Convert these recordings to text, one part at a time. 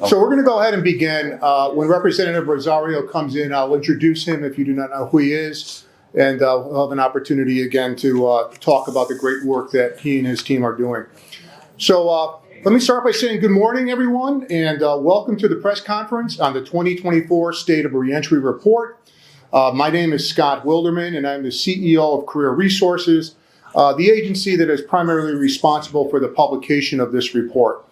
So we're going to go ahead and begin. When Representative Rosario comes in, I'll introduce him if you do not know who he is, and we'll have an opportunity again to talk about the great work that he and his team are doing. So let me start by saying good morning, everyone, and welcome to the press conference on the 2024 State of Reentry Report. My name is Scott Wilderman, and I'm the CEO of Career Resources, the agency that is primarily responsible for the publication of this report.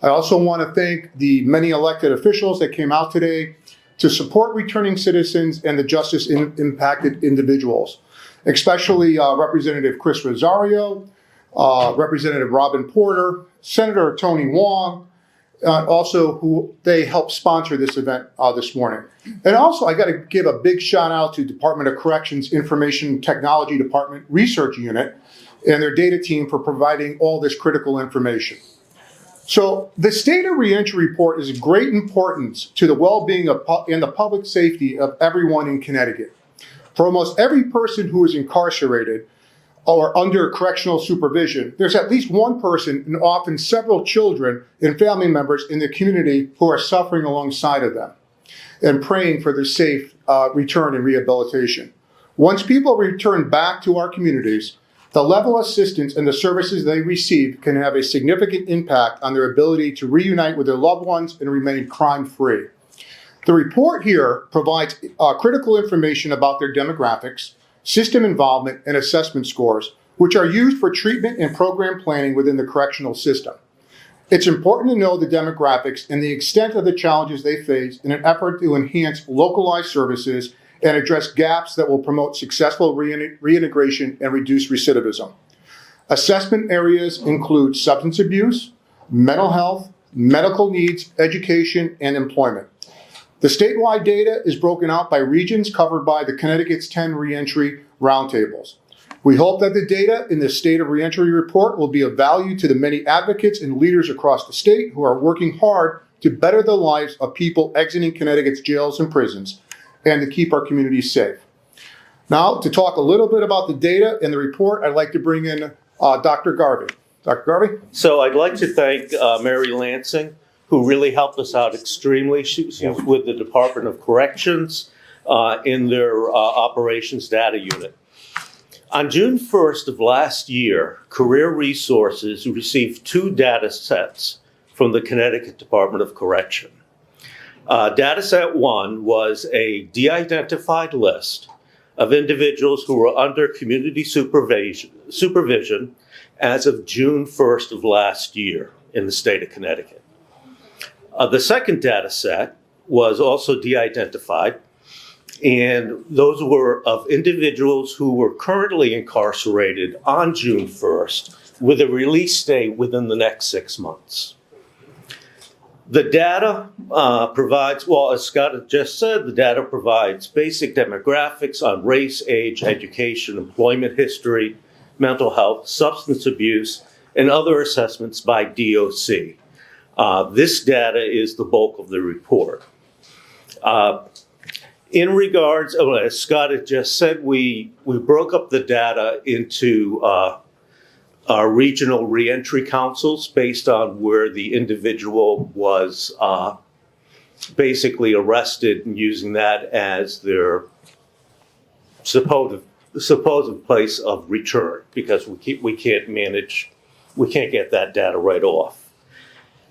I also want to thank the many elected officials that came out today to support returning citizens and the justice-impacted individuals, especially Representative Chris Rosario, Representative Robin Porter, Senator Tony Wong, also who they helped sponsor this event this morning. And also I got to give a big shout out to Department of Corrections Information Technology Department Research Unit and their data team for providing all this critical information. So the State of Reentry Report is of great importance to the well-being and the public safety of everyone in Connecticut. For almost every person who is incarcerated or under correctional supervision, there's at least one person and often several children and family members in the community who are suffering alongside of them and praying for their safe return and rehabilitation. Once people return back to our communities, the level of assistance and the services they receive can have a significant impact on their ability to reunite with their loved ones and remain crime-free. The report here provides critical information about their demographics, system involvement, and assessment scores, which are used for treatment and program planning within the correctional system. It's important to know the demographics and the extent of the challenges they face in an effort to enhance localized services and address gaps that will promote successful reintegration and reduce recidivism. Assessment areas include substance abuse, mental health, medical needs, education, and employment. The statewide data is broken out by regions covered by the Connecticut's 10 reentry roundtables. We hope that the data in the State of Reentry Report will be of value to the many advocates and leaders across the state who are working hard to better the lives of people exiting Connecticut's jails and prisons, and to keep our communities safe. Now, to talk a little bit about the data and the report, I'd like to bring in Dr. Garvey. Dr. Garvey? So I'd like to thank Mary Lansing, who really helped us out extremely. She was with the Department of Corrections in their operations data unit. On June 1st of last year, Career Resources received 2 data sets from the Connecticut Department of Correction. Data set 1 was a de-identified list of individuals who were under community supervision as of June 1st of last year in the state of Connecticut. The second data set was also de-identified, and those were of individuals who were currently incarcerated on June 1st with a release date within the next 6 months. The data provides, well, as Scott had just said, the data provides basic demographics on race, age, education, employment history, mental health, substance abuse, and other assessments by DOC. This data is the bulk of the report. In regards, as Scott had just said, we broke up the data into our regional reentry councils based on where the individual was basically arrested, and using that as their supposed place of return, because we can't get that data right off.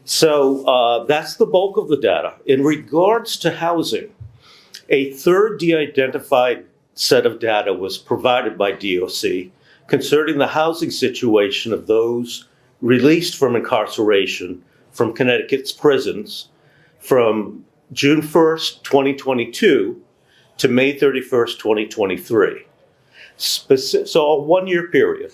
So that's the bulk of the data. In regards to housing, a third de-identified set of data was provided by DOC concerning the housing situation of those released from incarceration from Connecticut's prisons from June 1st, 2022 to May 31st, 2023. So a 1-year period,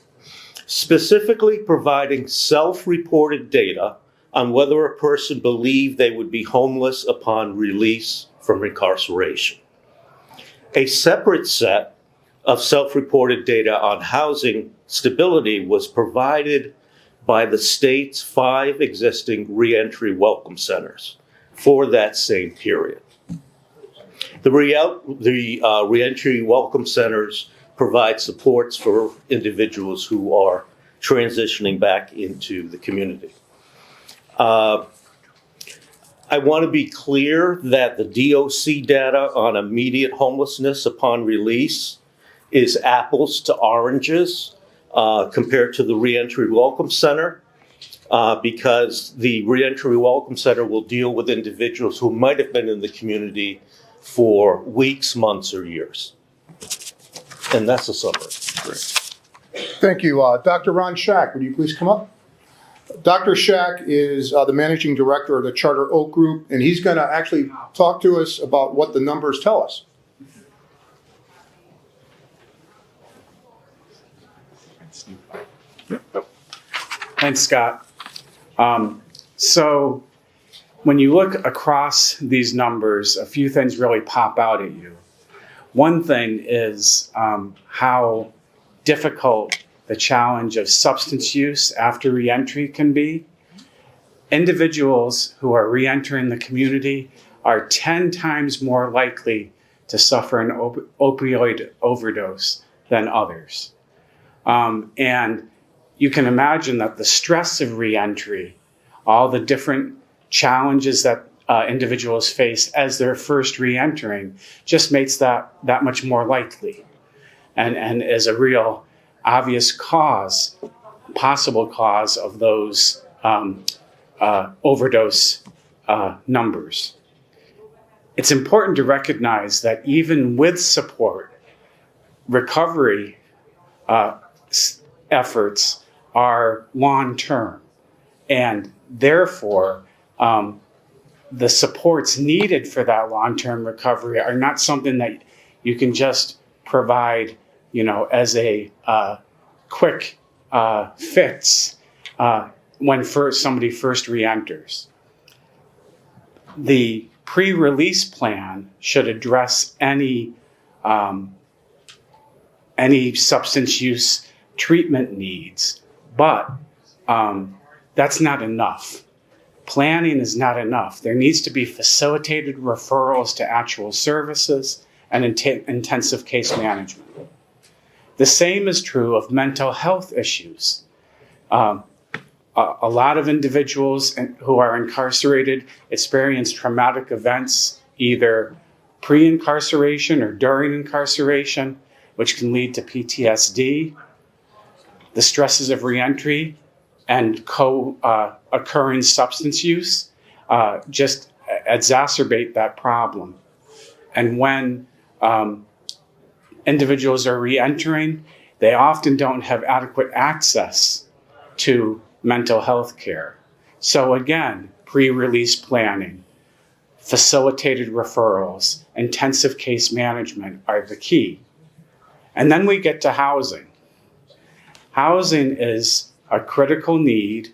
specifically providing self-reported data on whether a person believed they would be homeless upon release from incarceration. A separate set of self-reported data on housing stability was provided by the state's 5 existing reentry welcome centers for that same period. The reentry welcome centers provide supports for individuals who are transitioning back into the community. I want to be clear that the DOC data on immediate homelessness upon release is apples to oranges compared to the Reentry Welcome Center, because the Reentry Welcome Center will deal with individuals who might have been in the community for weeks, months, or years. And that's a summary. Thank you. Dr. Ron Shack, would you please come up? Dr. Shack is the managing director of the Charter Oak Group, and he's going to actually talk to us about what the numbers tell us. Thanks, Scott. So when you look across these numbers, a few things really pop out at you. One thing is how difficult the challenge of substance use after reentry can be. Individuals who are reentering the community are 10 times more likely to suffer an opioid overdose than others. And you can imagine that the stress of reentry, all the different challenges that individuals face as they're first reentering, just makes that much more likely, and is a real obvious cause, possible cause of those overdose numbers. It's important to recognize that even with support, recovery efforts are long-term, and therefore the supports needed for that long-term recovery are not something that you can just provide, as a quick fix when somebody first reenters. The pre-release plan should address any substance use treatment needs, but that's not enough. Planning is not enough. There needs to be facilitated referrals to actual services and intensive case management. The same is true of mental health issues. A lot of individuals who are incarcerated experience traumatic events, either pre-incarceration or during incarceration, which can lead to PTSD. The stresses of reentry and occurring substance use just exacerbate that problem. And when individuals are reentering, they often don't have adequate access to mental health care. So again, pre-release planning, facilitated referrals, intensive case management are the key. And then we get to housing. Housing is a critical need,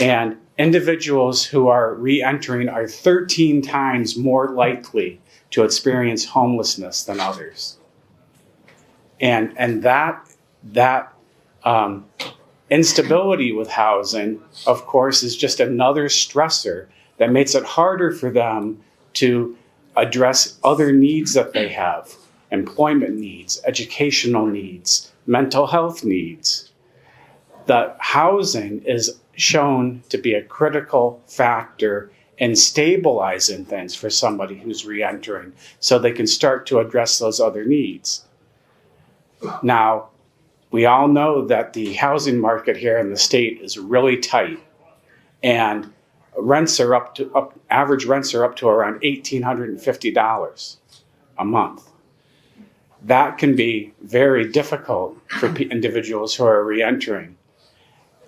and individuals who are reentering are 13 times more likely to experience homelessness than others. And that instability with housing, of course, is just another stressor that makes it harder for them to address other needs that they have: employment needs, educational needs, mental health needs. The housing is shown to be a critical factor in stabilizing things for somebody who's reentering, so they can start to address those other needs. Now, we all know that the housing market here in the state is really tight, and average rents are up to around $1,850 a month. That can be very difficult for individuals who are reentering.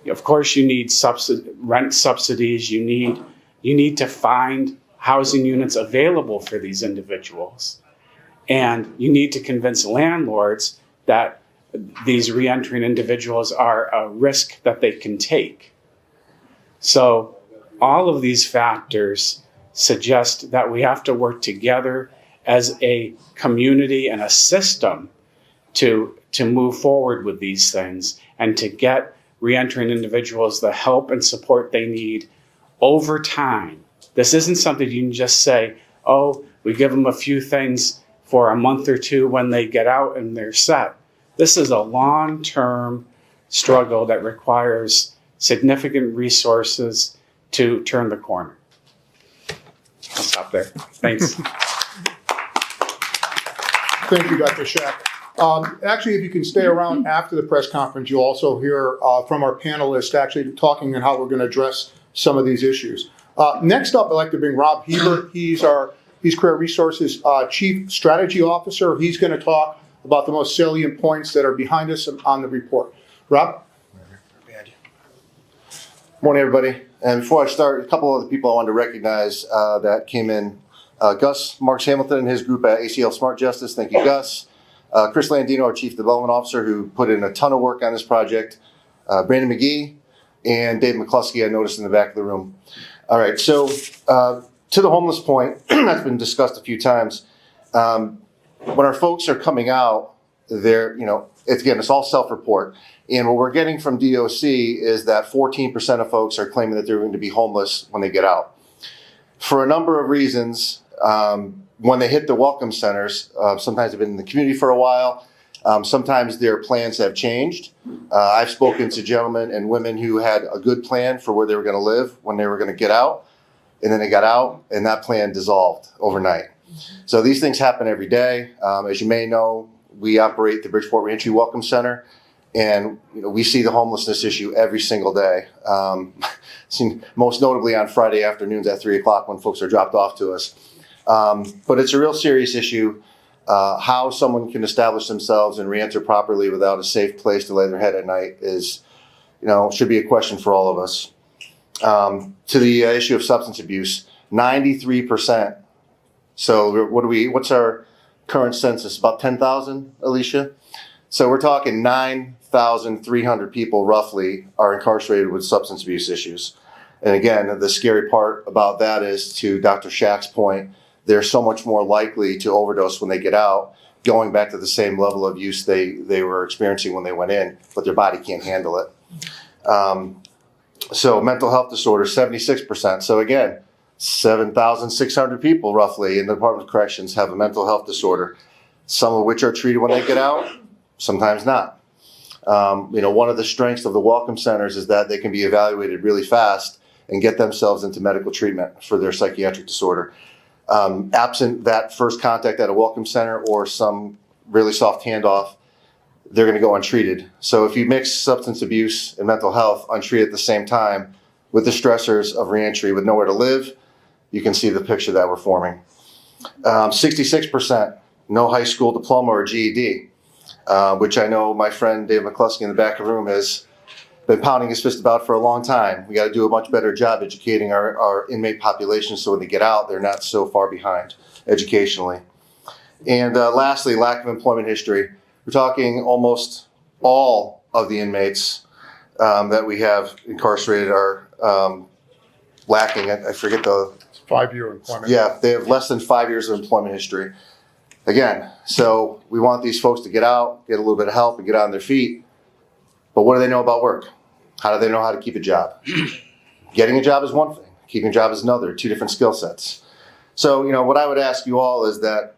Of course, you need rent subsidies. You need to find housing units available for these individuals, and you need to convince landlords that these reentering individuals are a risk that they can take. So all of these factors suggest that we have to work together as a community and a system to move forward with these things and to get reentering individuals the help and support they need over time. This isn't something you can just say, oh, we give them a few things for a month or two when they get out and they're set. This is a long-term struggle that requires significant resources to turn the corner. stop there. Thanks. Thank you, Dr. Shack. Actually, if you can stay around after the press conference, you'll also hear from our panelists actually talking on how we're going to address some of these issues. Next up, I'd like to bring Rob Hebert. He's Career Resources Chief Strategy Officer. He's going to talk about the most salient points that are behind us on the report. Rob? Morning, everybody. And before I start, a couple of the people I wanted to recognize that came in. Gus Marks Hamilton and his group at ACL Smart Justice. Thank you, Gus. Chris Landino, our Chief Development Officer, who put in a ton of work on this project. Brandon McGee and Dave McCluskey, I noticed in the back of the room. All right, so to the homeless point, that's been discussed a few times. When our folks are coming out, it's all self-report. And what we're getting from DOC is that 14% of folks are claiming that they're going to be homeless when they get out. For a number of reasons, when they hit the welcome centers, sometimes they've been in the community for a while. Sometimes their plans have changed. I've spoken to gentlemen and women who had a good plan for where they were going to live when they were going to get out. And then they got out and that plan dissolved overnight. So these things happen every day. As you may know, we operate the Bridgeport Reentry Welcome Center. And we see the homelessness issue every single day. Most notably on Friday afternoons at 3 o'clock when folks are dropped off to us. But it's a real serious issue. How someone can establish themselves and reenter properly without a safe place to lay their head at night should be a question for all of us. To the issue of substance abuse, 93%. So what's our current census? About 10,000, Alicia? So we're talking 9,300 people roughly are incarcerated with substance abuse issues. And again, the scary part about that is, to Dr. Shack's point, they're so much more likely to overdose when they get out, going back to the same level of use they were experiencing when they went in, but their body can't handle it. So mental health disorder, 76%. So again, 7,600 people roughly in the Department of Corrections have a mental health disorder, some of which are treated when they get out, sometimes not. One of the strengths of the welcome centers is that they can be evaluated really fast and get themselves into medical treatment for their psychiatric disorder. Absent that first contact at a welcome center or some really soft handoff, they're going to go untreated. So if you mix substance abuse and mental health untreated at the same time with the stressors of reentry with nowhere to live, you can see the picture that we're forming. 66% no high school diploma or GED. Which I know my friend Dave McCluskey in the back of the room has been pounding his fist about for a long time. We got to do a much better job educating our inmate population so when they get out, they're not so far behind educationally. And lastly, lack of employment history. We're talking almost all of the inmates that we have incarcerated are lacking. I forget the 5-year employment. Yeah, they have less than 5 years of employment history. Again, so we want these folks to get out, get a little bit of help, and get on their feet. But what do they know about work? How do they know how to keep a job? Getting a job is one thing. Keeping a job is another. Two different skill sets. So, what I would ask you all is that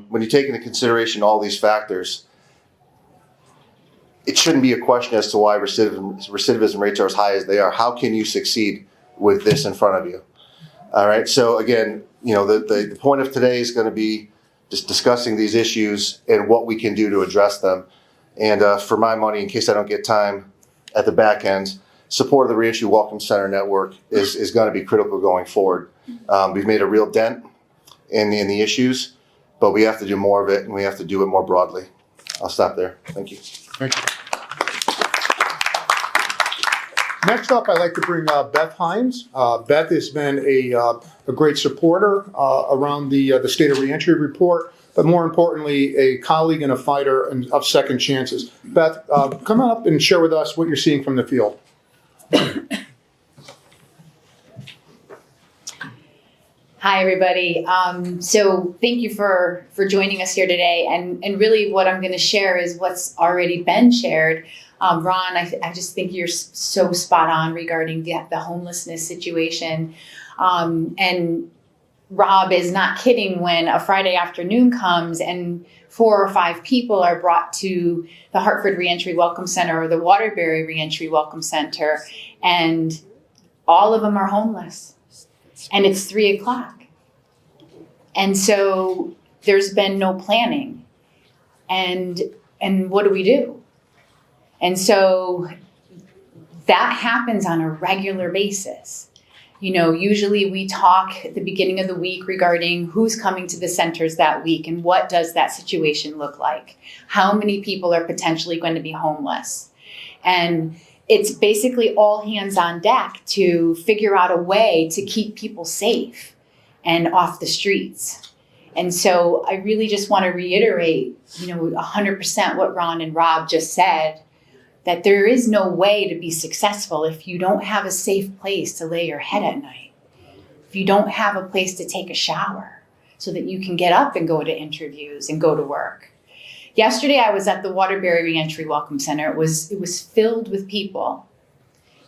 when you take into consideration all these factors, it shouldn't be a question as to why recidivism rates are as high as they are. How can you succeed with this in front of you? All right. So again, the point of today is going to be just discussing these issues and what we can do to address them. And for my money, in case I don't get time at the back end, support of the Reentry Welcome Center Network is going to be critical going forward. We've made a real dent in the issues, but we have to do more of it, and we have to do it more broadly. I'll stop there. Thank you. Thank you. Next up, I'd like to bring Beth Himes. Beth has been a great supporter around the State of Reentry report, but more importantly, a colleague and a fighter of second chances. Beth, come on up and share with us what you're seeing from the field. Hi, everybody. So thank you for joining us here today. And really what I'm going to share is what's already been shared. Ron, I just think you're so spot on regarding the homelessness situation. And Rob is not kidding when a Friday afternoon comes and 4 or 5 people are brought to the Hartford Reentry Welcome Center or the Waterbury Reentry Welcome Center, and all of them are homeless. And it's 3 o'clock. And so there's been no planning. And what do? And so that happens on a regular basis. You know, usually we talk at the beginning of the week regarding who's coming to the centers that week and what does that situation look like? How many people are potentially going to be homeless? And it's basically all hands on deck to figure out a way to keep people safe and off the streets. And so I really just want to reiterate, 100% what Ron and Rob just said, that there is no way to be successful if you don't have a safe place to lay your head at night, if you don't have a place to take a shower so that you can get up and go to interviews and go to work. Yesterday, I was at the Waterbury Reentry Welcome Center. It was filled with people.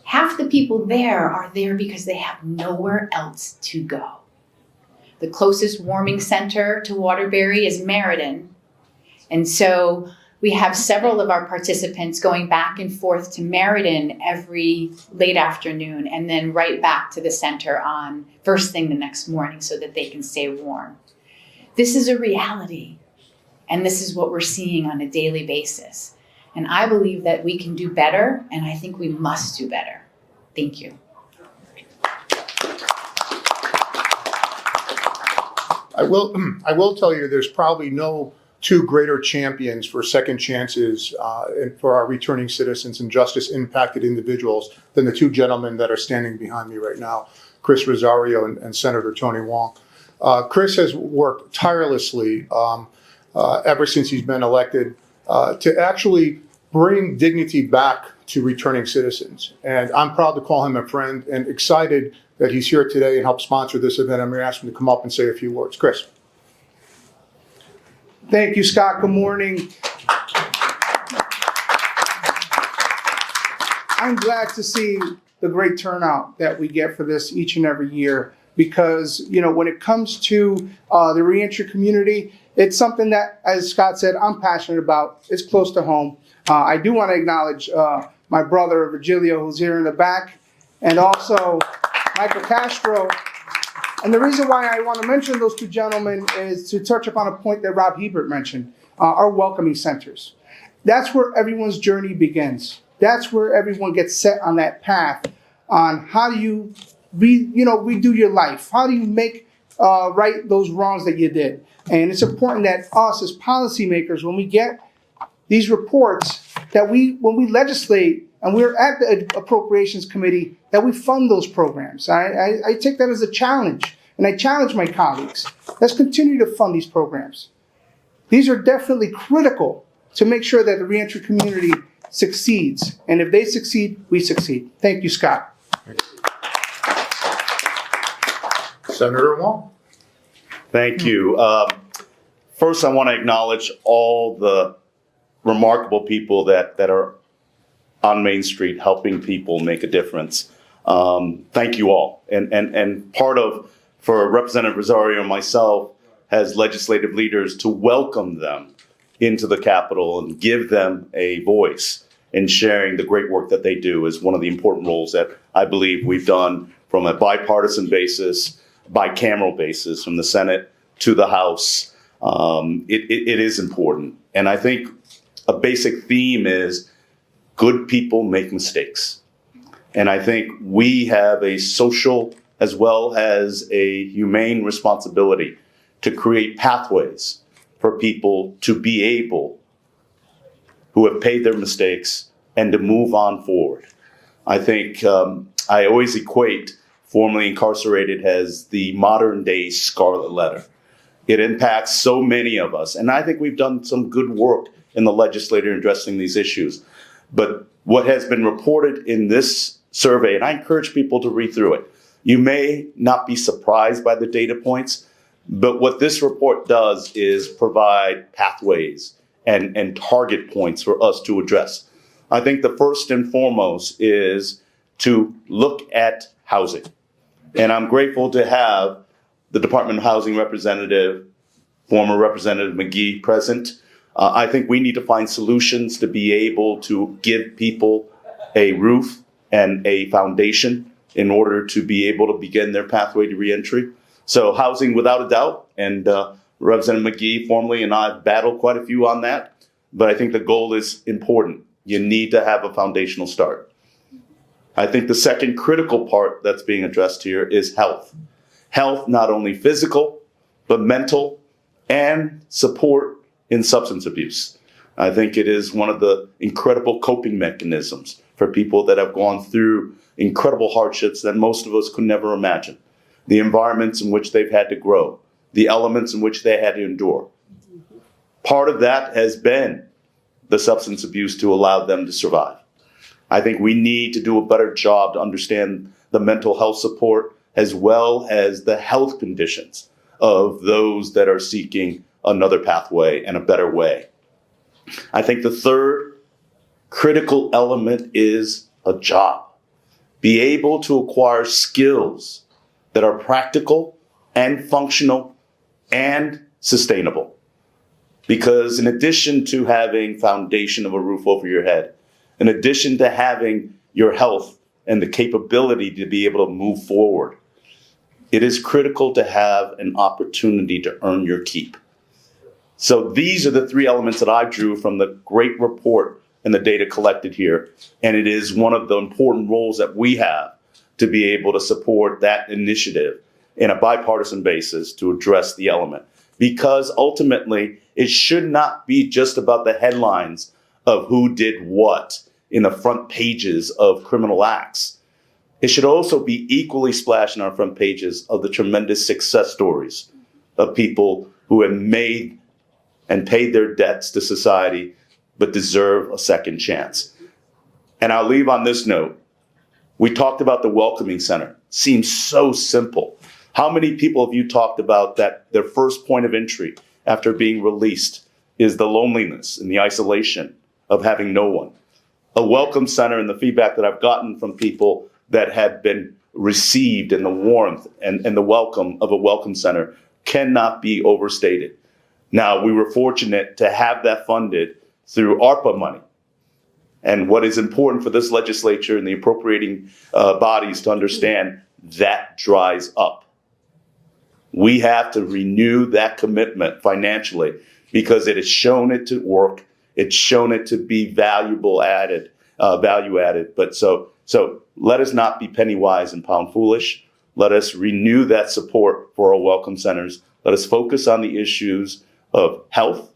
Half the people there are there because they have nowhere else to go. The closest warming center to Waterbury is Meriden. And so we have several of our participants going back and forth to Meriden every late afternoon and then right back to the center on first thing the next morning so that they can stay warm. This is a reality, and this is what we're seeing on a daily basis. And I believe that we can do better, and I think we must do better. Thank you. I will tell you there's probably no two greater champions for second chances and for our returning citizens and justice impacted individuals than the two gentlemen that are standing behind me right now, Chris Rosario and Senator Tony Wong. Chris has worked tirelessly ever since he's been elected to actually bring dignity back to returning citizens. And I'm proud to call him a friend and excited that he's here today and help sponsor this event. I'm going to ask him to come up and say a few words. Chris. Thank you, Scott. Good morning. I'm glad to see the great turnout that we get for this each and every year because, when it comes to the reentry community, it's something that, as Scott said, I'm passionate about. It's close to home. I do want to acknowledge my brother, Virgilio, who's here in the back, and also Michael Castro. And the reason why I want to mention those two gentlemen is to touch upon a point that Rob Hebert mentioned, our welcoming centers. That's where everyone's journey begins. That's where everyone gets set on that path on how do you redo your life? How do you make right those wrongs that you did? And it's important that us as policymakers, when we get these reports, that when we legislate and we're at the Appropriations Committee, that we fund those programs. I take that as a challenge, and I challenge my colleagues. Let's continue to fund these programs. These are definitely critical to make sure that the reentry community succeeds. And if they succeed, we succeed. Thank you, Scott. Senator Wong. Thank you. First, I want to acknowledge all the remarkable people that are on Main Street helping people make a difference. Thank you all. And part of, for Representative Rosario and myself, as legislative leaders, to welcome them into the Capitol and give them a voice in sharing the great work that they do is one of the important roles that I believe we've done from a bipartisan basis, bicameral basis, from the Senate to the House. It is important. And I think a basic theme is good people make mistakes. And I think we have a social as well as a humane responsibility to create pathways for people to be able, who have paid their mistakes, and to move on forward. I think I always equate formerly incarcerated as the modern day scarlet letter. It impacts so many of us. And I think we've done some good work in the legislature addressing these issues. But what has been reported in this survey, and I encourage people to read through it, you may not be surprised by the data points, but what this report does is provide pathways and target points for us to address. I think the first and foremost is to look at housing. And I'm grateful to have the Department of Housing representative, former Representative McGee, present. I think we need to find solutions to be able to give people a roof and a foundation in order to be able to begin their pathway to reentry. So housing, without a doubt, and Representative McGee formerly and I have battled quite a few on that, but I think the goal is important. You need to have a foundational start. I think the second critical part that's being addressed here is health. Health, not only physical, but mental, and support in substance abuse. I think it is one of the incredible coping mechanisms for people that have gone through incredible hardships that most of us could never imagine. The environments in which they've had to grow, the elements in which they had to endure. Part of that has been the substance abuse to allow them to survive. I think we need to do a better job to understand the mental health support as well as the health conditions of those that are seeking another pathway and a better way. I think the third critical element is a job. Be able to acquire skills that are practical and functional and sustainable. Because in addition to having foundation of a roof over your head, in addition to having your health and the capability to be able to move forward, it is critical to have an opportunity to earn your keep. So these are the three elements that I drew from the great report and the data collected here. And it is one of the important roles that we have to be able to support that initiative in a bipartisan basis to address the element. Because ultimately, it should not be just about the headlines of who did what in the front pages of criminal acts. It should also be equally splashed in our front pages of the tremendous success stories of people who have made and paid their debts to society, but deserve a second chance. And I'll leave on this note. We talked about the Welcoming Center. Seems so simple. How many people have you talked about that their first point of entry after being released is the loneliness and the isolation of having no one? A welcome center, and the feedback that I've gotten from people that have been received in the warmth and the welcome of a welcome center cannot be overstated. Now, we were fortunate to have that funded through ARPA money. And what is important for this legislature and the appropriating bodies to understand, that dries up. We have to renew that commitment financially because it has shown it to work. It's shown it to be value added. But so let us not be penny wise and pound foolish. Let us renew that support for our welcome centers. Let us focus on the issues of health,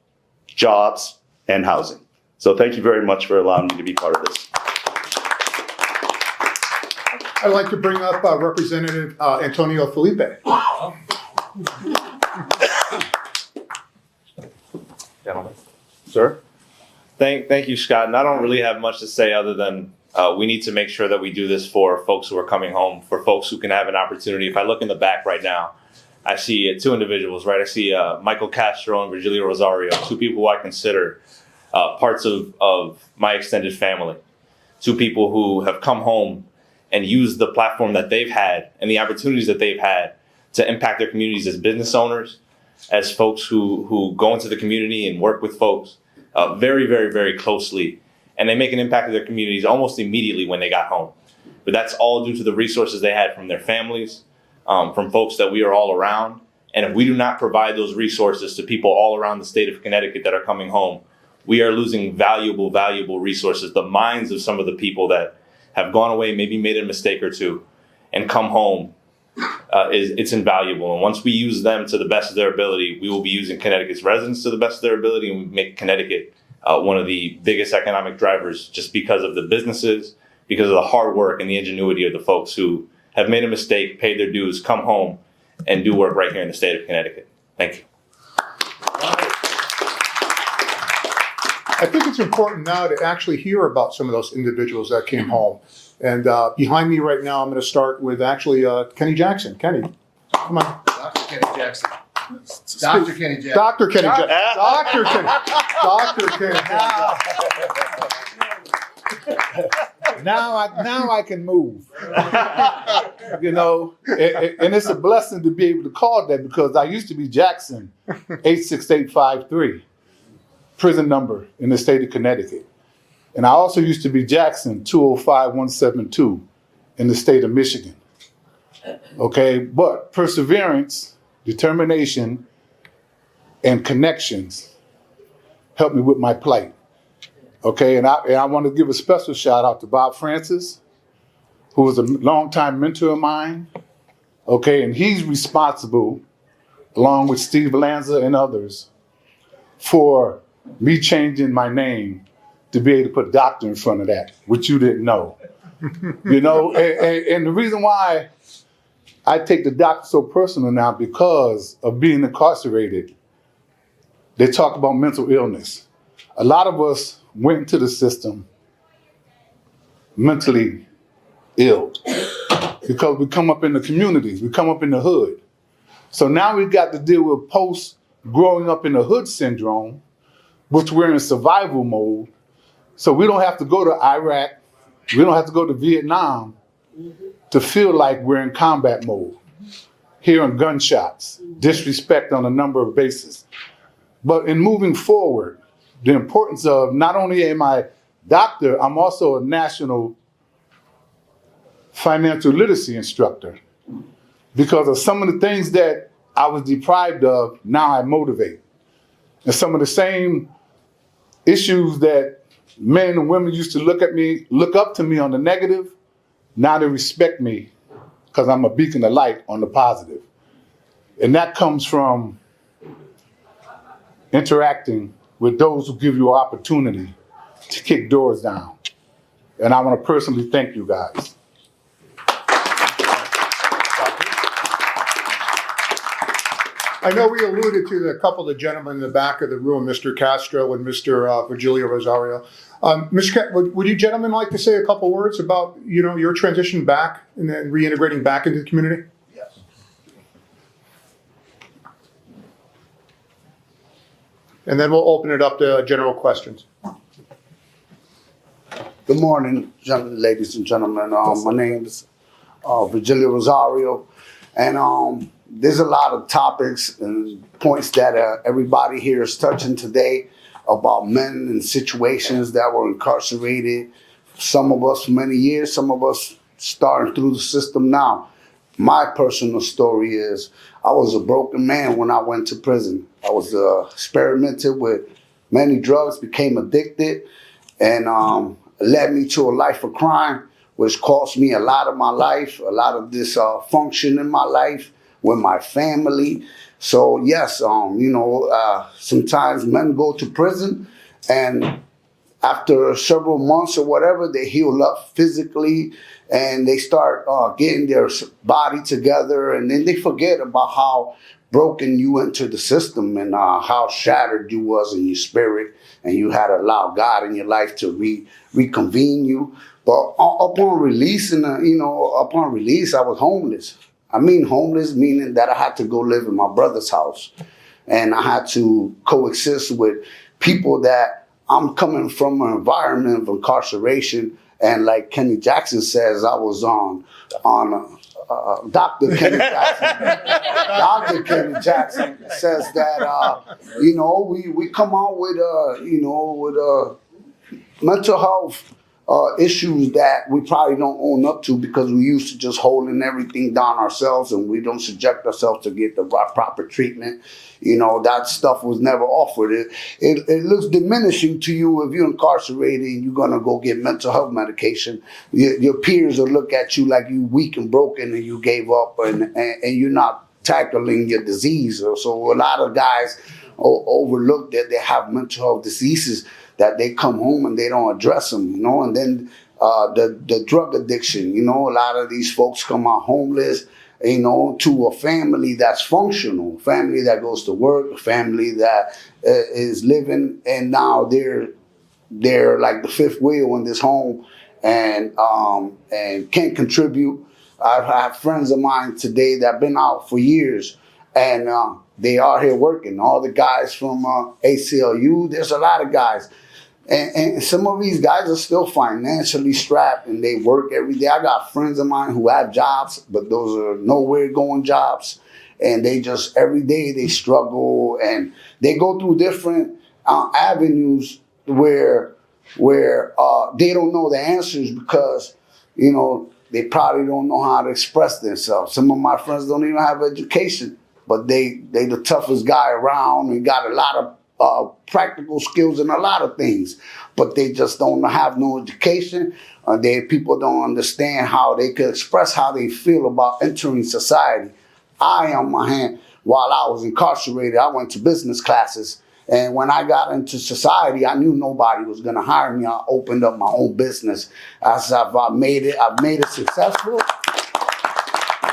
jobs, and housing. So thank you very much for allowing me to be part of this. I'd like to bring up Representative Antonio Felipe. Gentlemen. Sir? Thank you, Scott. And I don't really have much to say other than we need to make sure that we do this for folks who are coming home, for folks who can have an opportunity. If I look in the back right now, I see two individuals, right? I see Michael Castro and Virgilio Rosario, two people who I consider parts of my extended family, two people who have come home and used the platform that they've had and the opportunities that they've had to impact their communities as business owners, as folks who go into the community and work with folks very, very, very closely. And they make an impact in their communities almost immediately when they got home. But that's all due to the resources they had from their families, from folks that we are all around. And if we do not provide those resources to people all around the state of Connecticut that are coming home, we are losing valuable, valuable resources. The minds of some of the people that have gone away, maybe made a mistake or two, and come home, it's invaluable. And once we use them to the best of their ability, we will be using Connecticut's residents to the best of their ability, and we make Connecticut one of the biggest economic drivers just because of the businesses, because of the hard work and the ingenuity of the folks who have made a mistake, paid their dues, come home, and do work right here in the state of Connecticut. Thank you. I think it's important now to actually hear about some of those individuals that came home. And behind me right now, I'm going to start with actually Kenny Jackson. Kenny, come on. Dr. Kenny Jackson. Dr. Kenny Jackson. Dr. Kenny Jackson. Dr. Kenny. Dr. Kenny Jackson. Now I can move. You know, and it's a blessing to be able to call that because I used to be Jackson, 86853, prison number in the state of Connecticut. And I also used to be Jackson, 205172, in the state of Michigan. Okay, but perseverance, determination, and connections helped me with my plight. Okay, and I want to give a special shout out to Bob Francis, who was a longtime mentor of mine. Okay, and he's responsible, along with Steve Lanza and others, for me changing my name to be able to put doctor in front of that, which you didn't know. You know, and the reason why I take the doctor so personal now, because of being incarcerated, they talk about mental illness. A lot of us went into the system mentally ill because we come up in the communities, we come up in the hood. So now we've got to deal with post growing up in the hood syndrome, which we're in survival mode. So we don't have to go to Iraq, we don't have to go to Vietnam to feel like we're in combat mode, hearing gunshots, disrespect on a number of bases. But in moving forward, the importance of not only am I doctor, I'm also a national financial literacy instructor. Because of some of the things that I was deprived of, now I motivate. And some of the same issues that men and women used to look up to me on the negative, now they respect me because I'm a beacon of light on the positive. And that comes from interacting with those who give you an opportunity to kick doors down. And I want to personally thank you guys. I know we alluded to a couple of the gentlemen in the back of the room, Mr. Castro and Mr. Virgilio Rosario. Would you gentlemen like to say a couple words about, you know, your transition back and then reintegrating back into the community? Yes. And then we'll open it up to general questions. Good morning, ladies and gentlemen. My name is Virgilio Rosario, and there's a lot of topics and points that everybody here is touching today about men and situations that were incarcerated. Some of us for many years, some of us starting through the system now. My personal story is I was a broken man when I went to prison. I was experimented with many drugs, became addicted, and led me to a life of crime, which cost me a lot of my life, a lot of this function in my life with my family. So yes, sometimes men go to prison and after several months or whatever, they heal up physically and they start getting their body together, and then they forget about how broken you entered the system and how shattered you was in your spirit, and you had to allow God in your life to reconvene you. But upon release, upon release, I was homeless. I mean homeless, meaning that I had to go live in my brother's house. And I had to coexist with people that I'm coming from an environment of incarceration. And like Kenny Jackson says, I was on Dr. Kenny Jackson. Dr. Kenny Jackson says that, we come out with mental health issues that we probably don't own up to because we used to just holding everything down ourselves and we don't subject ourselves to get the proper treatment. That stuff was never offered. It looks diminishing to you if you're incarcerated and you're going to go get mental health medication. Your peers will look at you like you weak and broken and you gave up and you're not tackling your disease. So a lot of guys overlook that they have mental health diseases, that they come home and they don't address them, and then the drug addiction, a lot of these folks come out homeless, to a family that's functional, family that goes to work, a family that is living, and now they're like the fifth wheel in this home and can't contribute. I have friends of mine today that have been out for years and they are here working. All the guys from ACLU, there's a lot of guys. And some of these guys are still financially strapped and they work every day. I got friends of mine who have jobs, but those are nowhere going jobs. And they just, every day they struggle and they go through different avenues where they don't know the answers because, they probably don't know how to express themselves. Some of my friends don't even have education, but they the toughest guy around and got a lot of practical skills in a lot of things, but they just don't have no education. People don't understand how they could express how they feel about entering society. On my hand, while I was incarcerated, I went to business classes. And when I got into society, I knew nobody was going to hire me. I opened up my own business. As I've made it successful.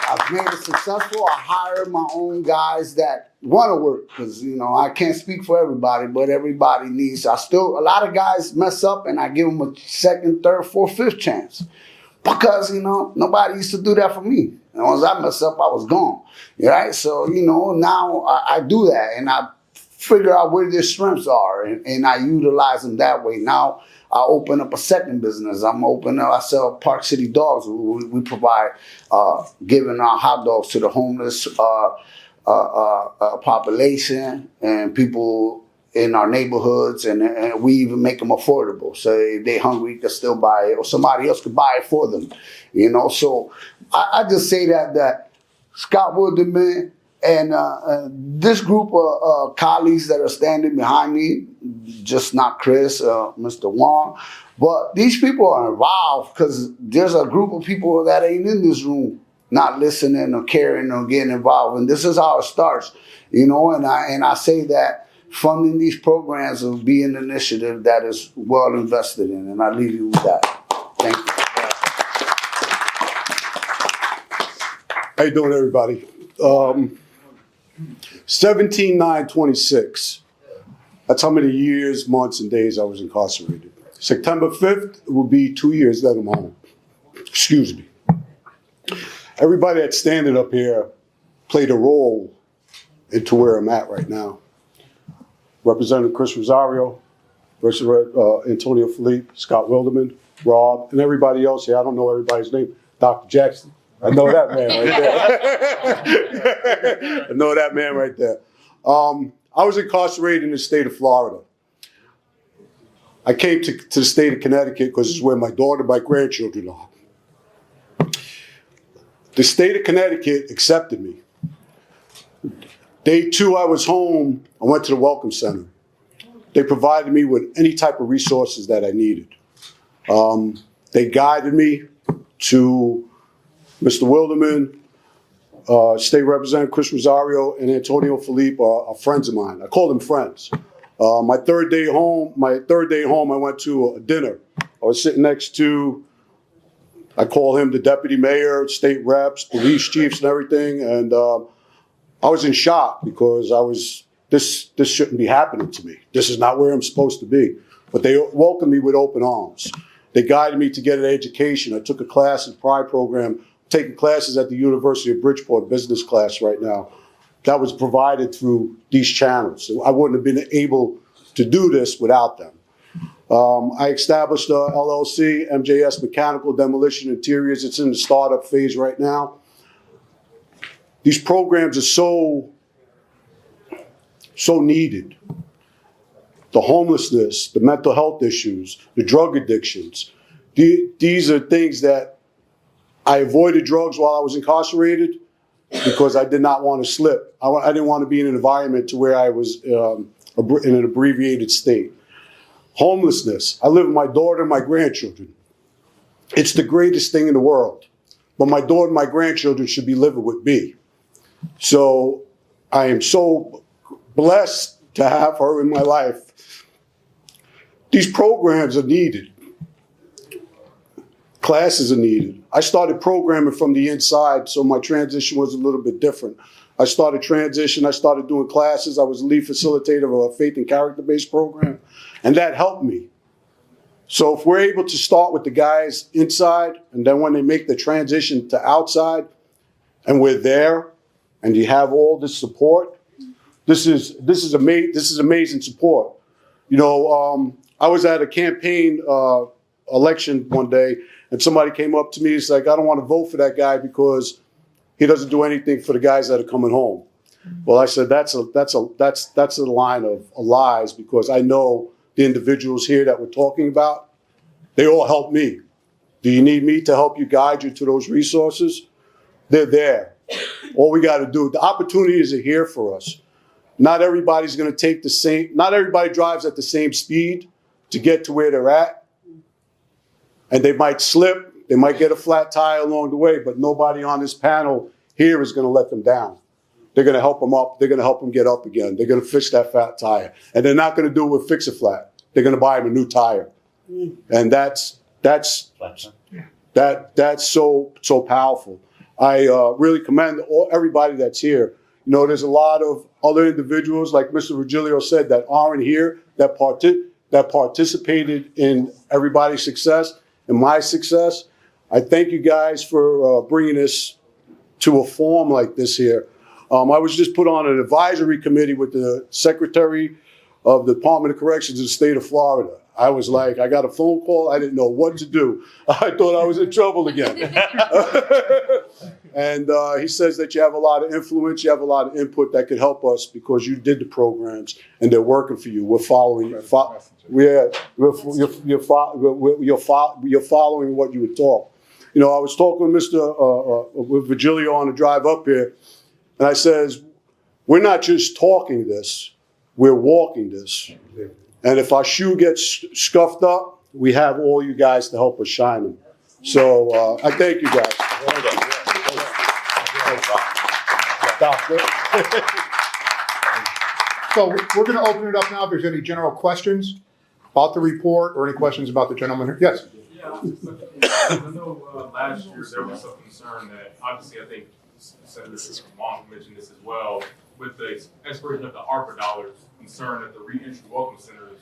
I hired my own guys that want to work because, I can't speak for everybody, but everybody needs. A lot of guys mess up and I give them a second, third, fourth, fifth chance because, nobody used to do that for me. And once I mess up, I was gone. Right? So, now I do that and I figure out where their strengths are and I utilize them that way. Now I open up a second business. I sell Park City Dogs. We provide giving our hot dogs to the homeless population and people in our neighborhoods, and we even make them affordable. So if they're hungry, they can still buy it, or somebody else could buy it for them. So I just say that Scott Wilderman and this group of colleagues that are standing behind me, just not Chris, Mr. Wong, but these people are involved because there's a group of people that ain't in this room not listening or caring or getting involved. And this is how it starts, and I say that funding these programs will be an initiative that is well invested in. And I leave you with that. Thank you. How you doing, everybody? 17/9/26. That's how many years, months, and days I was incarcerated. September 5th will be 2 years that I'm home. Excuse me. Everybody that's standing up here played a role into where I'm at right now. Representative Chris Rosario, Antonio Felipe, Scott Wilderman, Rob, and everybody else here. I don't know everybody's name. Dr. Jackson. I know that man right there. I know that man right there. I was incarcerated in the state of Florida. I came to the state of Connecticut because it's where my daughter and my grandchildren are. The state of Connecticut accepted me. Day 2, I was home. I went to the Welcome Center. They provided me with any type of resources that I needed. They guided me to Mr. Wilderman, State Representative Chris Rosario, and Antonio Felipe are friends of mine. I call them friends. My third day home, I went to a dinner. I was sitting next to, I call him the deputy mayor, state reps, police chiefs, and everything. And I was in shock because this shouldn't be happening to me. This is not where I'm supposed to be. But they welcomed me with open arms. They guided me to get an education. I took a class in Pride program, taking classes at the University of Bridgeport, business class right now. That was provided through these channels. I wouldn't have been able to do this without them. I established a LLC, MJS Mechanical Demolition Interiors. It's in the startup phase right now. These programs are so needed. The homelessness, the mental health issues, the drug addictions. These are things that I avoided drugs while I was incarcerated because I did not want to slip. I didn't want to be in an environment to where I was in an abbreviated state. Homelessness. I live with my daughter and my grandchildren. It's the greatest thing in the world. But my daughter and my grandchildren should be living with me. So I am so blessed to have her in my life. These programs are needed. Classes are needed. I started programming from the inside, so my transition was a little bit different. I started doing classes. I was the lead facilitator of a faith and character-based program, and that helped me. So if we're able to start with the guys inside, and then when they make the transition to outside, and we're there, and you have all this support, this is amazing support. I was at a campaign election one day, and somebody came up to me. It's like, I don't want to vote for that guy because he doesn't do anything for the guys that are coming home. Well, I said that's a line of lies, because I know the individuals here that we're talking about, they all helped me. Do you need me to help you guide you to those resources? They're there. All we got to do, the opportunities are here for us. Not everybody's going to take the same, not everybody drives at the same speed to get to where they're at. And they might slip, they might get a flat tire along the way, but nobody on this panel here is going to let them down. They're going to help them up. They're going to help them get up again. They're going to fix that flat tire. And they're not going to do it with Fix-A-Flat. They're going to buy them a new tire. And that's so powerful. I really commend everybody that's here. You know, there's a lot of other individuals, like Mr. Virgilio said, that aren't here, that participated in everybody's success and my success. I thank you guys for bringing this to a form like this here. I was just put on an advisory committee with the Secretary of the Department of Corrections in the state of Florida. I was like, I got a phone call. I didn't know what to do. I thought I was in trouble again. And he says that you have a lot of influence, you have a lot of input that could help us because you did the programs and they're working for you. We're following. You're following what you were taught. You know, I was talking with with Virgilio on the drive up here, and I says, we're not just talking this, we're walking this. And if our shoe gets scuffed up, we have all you guys to help us shine them. So I thank you guys. So we're going to open it up now if there's any general questions about the report or any questions about the gentleman here. Yes. Yeah, I know last year there was some concern that, obviously, I think Senator Wong mentioned this as well, with the expiration of the ARPA dollars, concern that the reentry welcome centers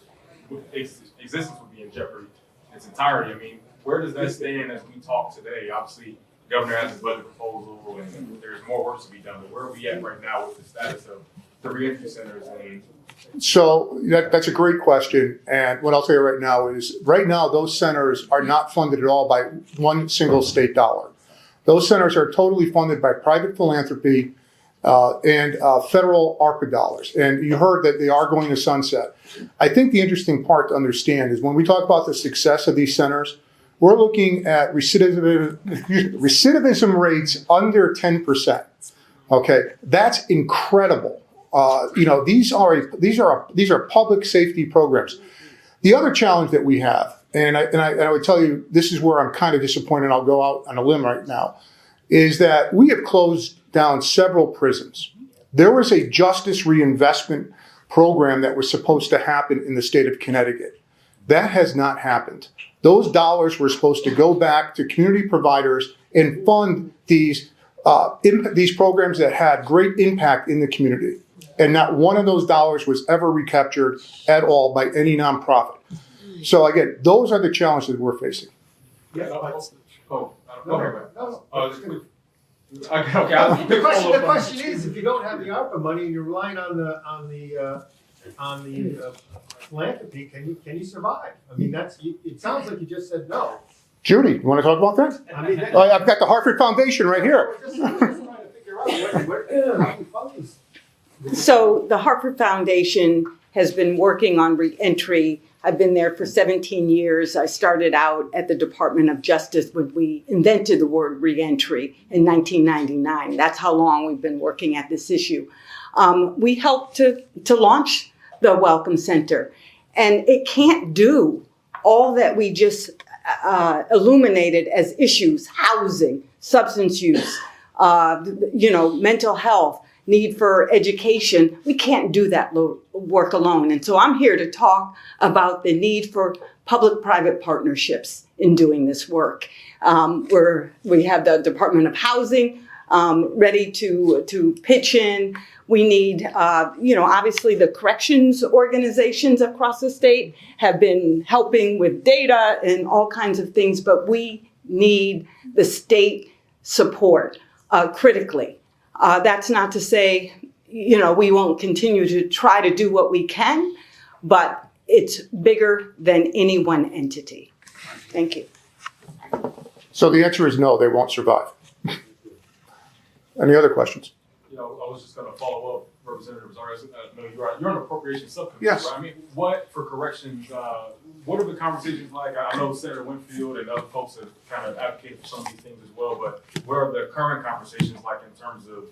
existence would be in jeopardy in its entirety. I mean, where does that stand as we talk today? Obviously, the governor has his budget proposal, and there's more work to be done. But where are we at right now with the status of the reentry centers? So that's a great question. And what I'll tell you right now is, right now, those centers are not funded at all by one single state dollar. Those centers are totally funded by private philanthropy and federal ARPA dollars. And you heard that they are going to sunset. I think the interesting part to understand is when we talk about the success of these centers, we're looking at recidivism rates under 10%. Okay, that's incredible. You know, these are public safety programs. The other challenge that we have, and I would tell you, this is where I'm kind of disappointed. I'll go out on a limb right now, is that we have closed down several prisons. There was a justice reinvestment program that was supposed to happen in the state of Connecticut. That has not happened. Those dollars were supposed to go back to community providers and fund these programs that had great impact in the community. And not one of those dollars was ever recaptured at all by any nonprofit. So again, those are the challenges that we're facing. Yeah, The question is, if you don't have the ARPA money and you're relying on the philanthropy, can you survive? I mean, it sounds like you just said no. Judy, you want to talk about that? I mean, I've got the Hartford Foundation right here. Just trying to figure out how we fund these. So the Hartford Foundation has been working on reentry. I've been there for 17 years. I started out at the Department of Justice when we invented the word reentry in 1999. That's how long we've been working at this issue. We helped to launch the Welcome Center, and it can't do all that we just illuminated as issues: housing, substance use, mental health, need for education. We can't do that work alone. And so I'm here to talk about the need for public-private partnerships in doing this work. We have the Department of Housing ready to pitch in. We need, obviously the corrections organizations across the state have been helping with data and all kinds of things, but we need the state support critically. That's not to say, we won't continue to try to do what we can, but it's bigger than any one entity. Thank you. So the answer is no, they won't survive. Any other questions? I was just going to follow up, Representative Rosario. No, you're on the appropriations subcommittee. Yes. Right? I mean, what for corrections what are the conversations like? I know Senator Winfield and other folks have kind of advocated for some of these things as well, but what are the current conversations like in terms of,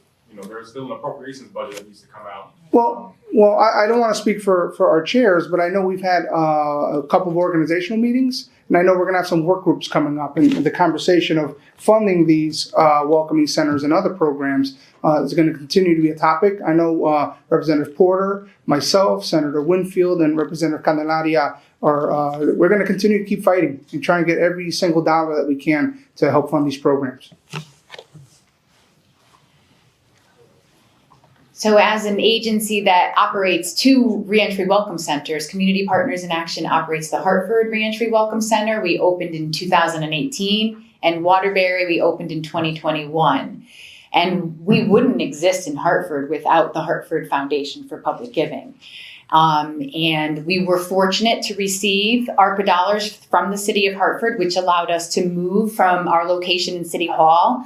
there's still an appropriations budget that needs to come out? Well, I don't want to speak for our chairs, but I know we've had a couple of organizational meetings, and I know we're going to have some work groups coming up, and the conversation of funding these welcoming centers and other programs is going to continue to be a topic. I know Representative Porter, myself, Senator Winfield, and Representative Candelaria we're going to continue to keep fighting and try and get every single dollar that we can to help fund these programs. So as an agency that operates 2 reentry welcome centers, Community Partners in Action operates the Hartford Reentry Welcome Center. We opened in 2018, and Waterbury we opened in 2021. And we wouldn't exist in Hartford without the Hartford Foundation for Public Giving. And we were fortunate to receive ARPA dollars from the city of Hartford, which allowed us to move from our location in City Hall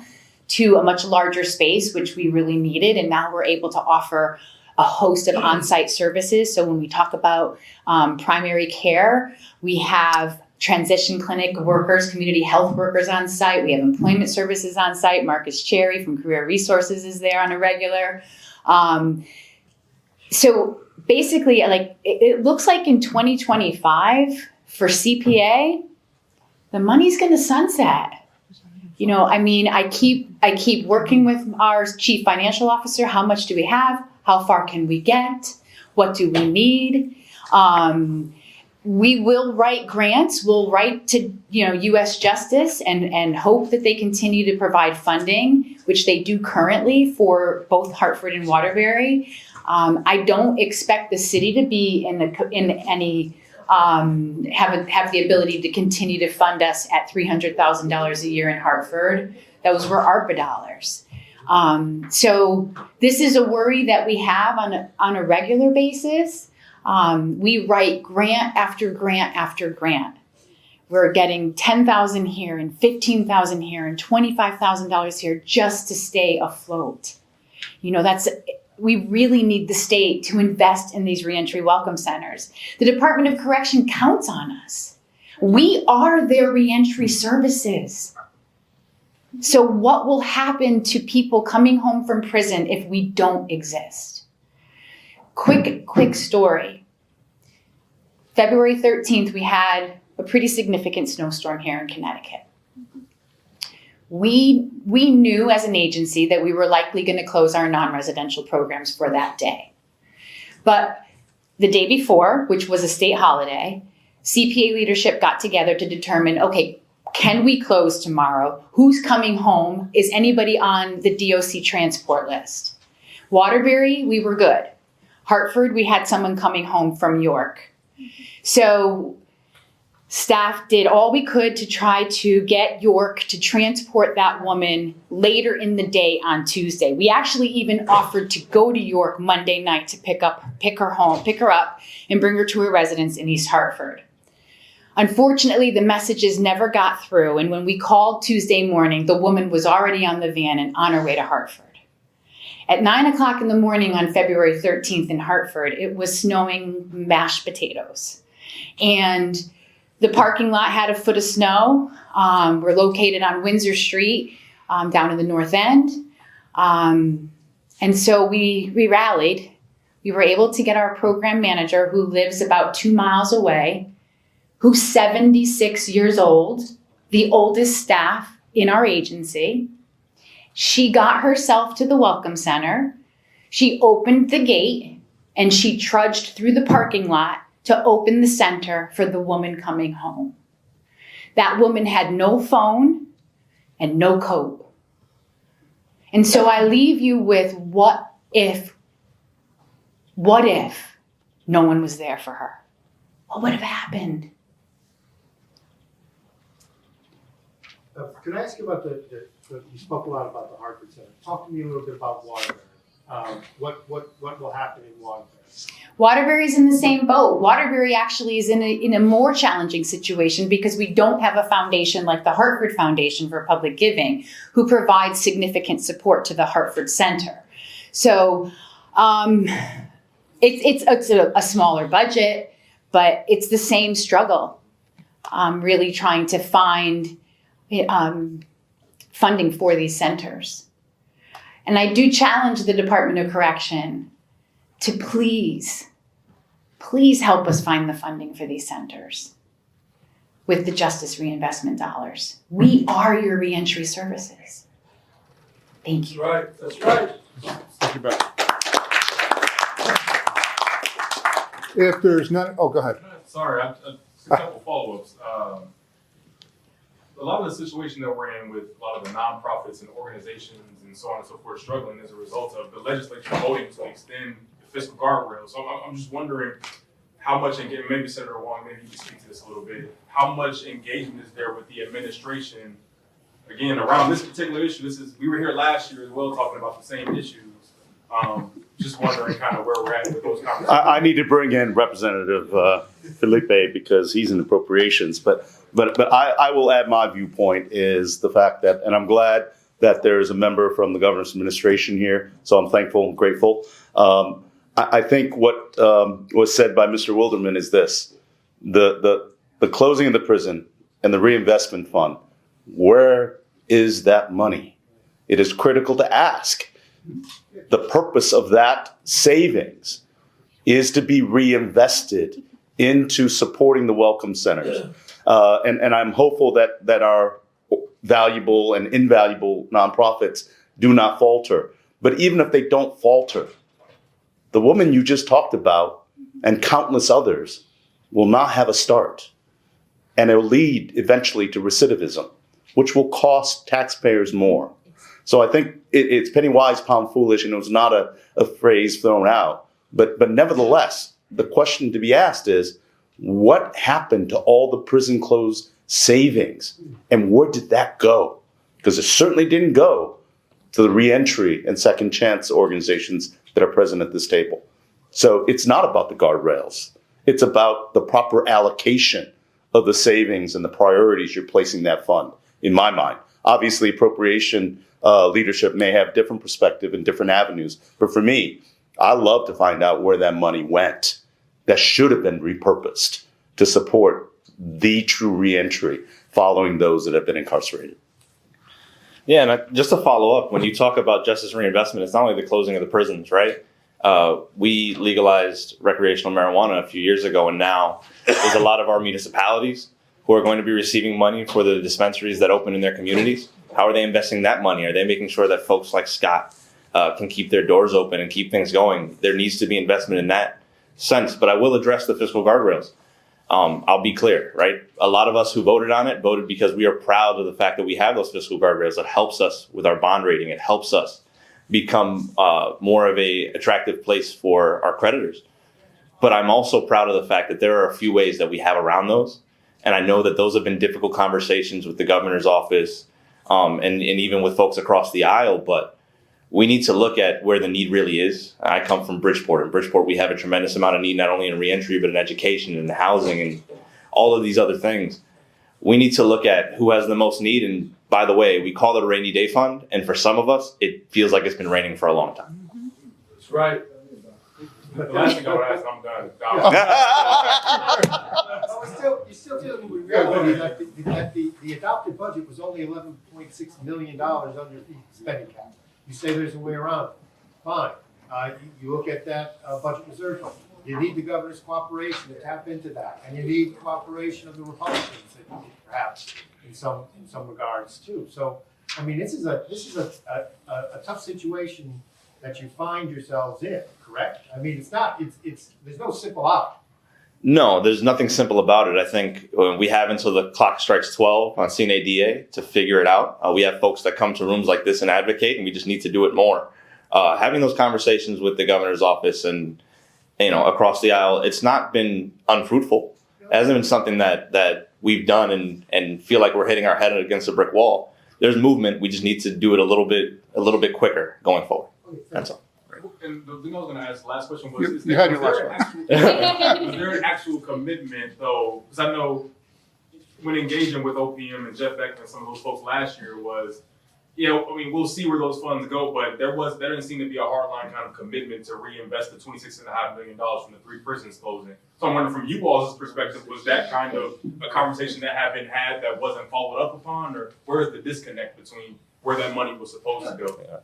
to a much larger space, which we really needed. And now we're able to offer a host of on-site services. So when we talk about primary care, we have transition clinic workers, community health workers on site. We have employment services on site. Marcus Cherry from Career Resources is there on a regular. So basically, it looks like in 2025 for CPA, the money's going to sunset. I keep working with our chief financial officer. How much do we have? How far can we get? What do we need? We will write grants. We'll write to, U.S. Justice and hope that they continue to provide funding, which they do currently for both Hartford and Waterbury. I don't expect the city to be have the ability to continue to fund us at $300,000 a year in Hartford. Those were ARPA dollars. So this is a worry that we have on a regular basis. We write grant after grant after grant. We're getting $10,000 here and $15,000 here and $25,000 here just to stay afloat. We really need the state to invest in these reentry welcome centers. The Department of Correction counts on us. We are their reentry services. So what will happen to people coming home from prison if we don't exist? Quick story. February 13th, we had a pretty significant snowstorm here in Connecticut. We knew as an agency that we were likely going to close our non-residential programs for that day. But the day before, which was a state holiday, CPA leadership got together to determine, okay, can we close tomorrow? Who's coming home? Is anybody on the DOC transport list? Waterbury, we were good. Hartford, we had someone coming home from York. So staff did all we could to try to get York to transport that woman later in the day on Tuesday. We actually even offered to go to York Monday night to pick her up and bring her to her residence in East Hartford. Unfortunately, the messages never got through, and when we called Tuesday morning, the woman was already on the van and on her way to Hartford. At 9:00 in the morning on February 13th in Hartford, it was snowing mashed potatoes. And the parking lot had a foot of snow. We're located on Windsor Street down in the North End. And so we rallied. We were able to get our program manager, who lives about 2 miles away, who's 76 years old, the oldest staff in our agency. She got herself to the Welcome Center. She opened the gate and she trudged through the parking lot to open the center for the woman coming home. That woman had no phone and no coat. And so I leave you with what if no one was there for her? What would have happened? Can I ask you about you spoke a lot about the Hartford Center. Talk to me a little bit about Waterbury. What will happen in Waterbury? Waterbury's in the same boat. Waterbury actually is in a more challenging situation because we don't have a foundation like the Hartford Foundation for Public Giving, who provides significant support to the Hartford Center. So it's a smaller budget, but it's the same struggle, really trying to find funding for these centers. And I do challenge the Department of Correction to please help us find the funding for these centers with the Justice Reinvestment dollars. We are your reentry services. Thank you. That's right. Thank you, Brad. If there's none, oh, go ahead. Sorry, a couple follow-ups. A lot of the situation that we're in with a lot of the nonprofits and organizations and so on and so forth struggling as a result of the legislature voting to extend the fiscal guardrails. So I'm just wondering how much engagement, maybe Senator Wong, maybe you can speak to this a little bit, how much engagement is there with the administration, again, around this particular issue? We were here last year as well talking about the same issues. Just wondering kind of where we're at with those conversations. I need to bring in Representative Felipe because he's in appropriations, but I will add my viewpoint is the fact that, and I'm glad that there is a member from the governor's administration here, so I'm thankful and grateful. I think what was said by Mr. Wilderman is this: the closing of the prison and the reinvestment fund. Where is that money? It is critical to ask. The purpose of that savings is to be reinvested into supporting the welcome centers. And I'm hopeful that our valuable and invaluable nonprofits do not falter. But even if they don't falter, the woman you just talked about and countless others will not have a start. And it will lead eventually to recidivism, which will cost taxpayers more. So I think it's penny wise, pound foolish, and it was not a phrase thrown out. But nevertheless, the question to be asked is, what happened to all the prison closed savings? And where did that go? Because it certainly didn't go to the reentry and second chance organizations that are present at this table. So it's not about the guardrails. It's about the proper allocation of the savings and the priorities you're placing that fund, in my mind. Obviously, appropriation leadership may have different perspective and different avenues. But for me, I love to find out where that money went that should have been repurposed to support the true reentry following those that have been incarcerated. Yeah, and just to follow up, when you talk about justice reinvestment, it's not only the closing of the prisons, right? We legalized recreational marijuana a few years ago, and now there's a lot of our municipalities who are going to be receiving money for the dispensaries that open in their communities. How are they investing that money? Are they making sure that folks like Scott can keep their doors open and keep things going? There needs to be investment in that sense, but I will address the fiscal guardrails. I'll be clear, right? A lot of us who voted on it voted because we are proud of the fact that we have those fiscal guardrails. It helps us with our bond rating. It helps us become more of a attractive place for our creditors. But I'm also proud of the fact that there are a few ways that we have around those. And I know that those have been difficult conversations with the governor's office and even with folks across the aisle. But we need to look at where the need really is. I come from Bridgeport. In Bridgeport, we have a tremendous amount of need, not only in reentry, but in education and housing and all of these other things. We need to look at who has the most need. And by the way, we call it a rainy day fund. And for some of us, it feels like it's been raining for a long time. That's right. The last thing I would ask, I'm done. You're still dealing with reality that the adopted budget was only $11.6 million under the spending cap. You say there's a way around it. Fine. You look at that budget reserve fund. You need the governor's cooperation to tap into that, and you need cooperation of the Republicans, perhaps in some regards too. So, I mean, this is a tough situation that you find yourselves in. Correct? I mean, there's no simple out. No, there's nothing simple about it. I think we have until the clock strikes 12 on CNADA to figure it out. We have folks that come to rooms like this and advocate, and we just need to do it more. Having those conversations with the governor's office and, across the aisle, it's not been unfruitful. It hasn't been something that we've done and feel like we're hitting our head against a brick wall. There's movement. We just need to do it a little bit quicker going forward. That's all. And the thing I was going to ask, the last question was, was your last there an actual commitment, though? Because I know when engaging with OPM and Jeff Beckman and some of those folks last year was, I mean, we'll see where those funds go, but there didn't seem to be a hardline kind of commitment to reinvest the $26.5 million from the 3 prisons closing. So I'm wondering, from you all's perspective, was that kind of a conversation that had been had that wasn't followed up upon, or where is the disconnect between where that money was supposed to go?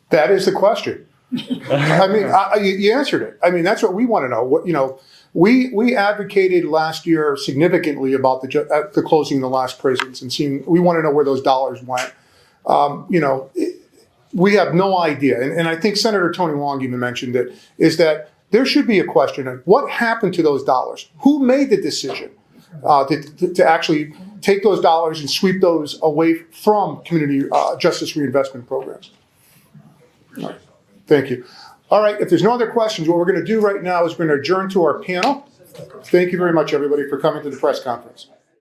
That is the question. I mean, you answered it. I mean, that's what we want to know. We advocated last year significantly about the closing of the last prisons and we want to know where those dollars went. We have no idea. And I think Senator Tony Long even mentioned it, is that there should be a question of what happened to those dollars? Who made the decision to actually take those dollars and sweep those away from community justice reinvestment programs? All right. Thank you. All right, if there's no other questions, what we're going to do right now is we're going to adjourn to our panel. Thank you very much, everybody, for coming to the press conference.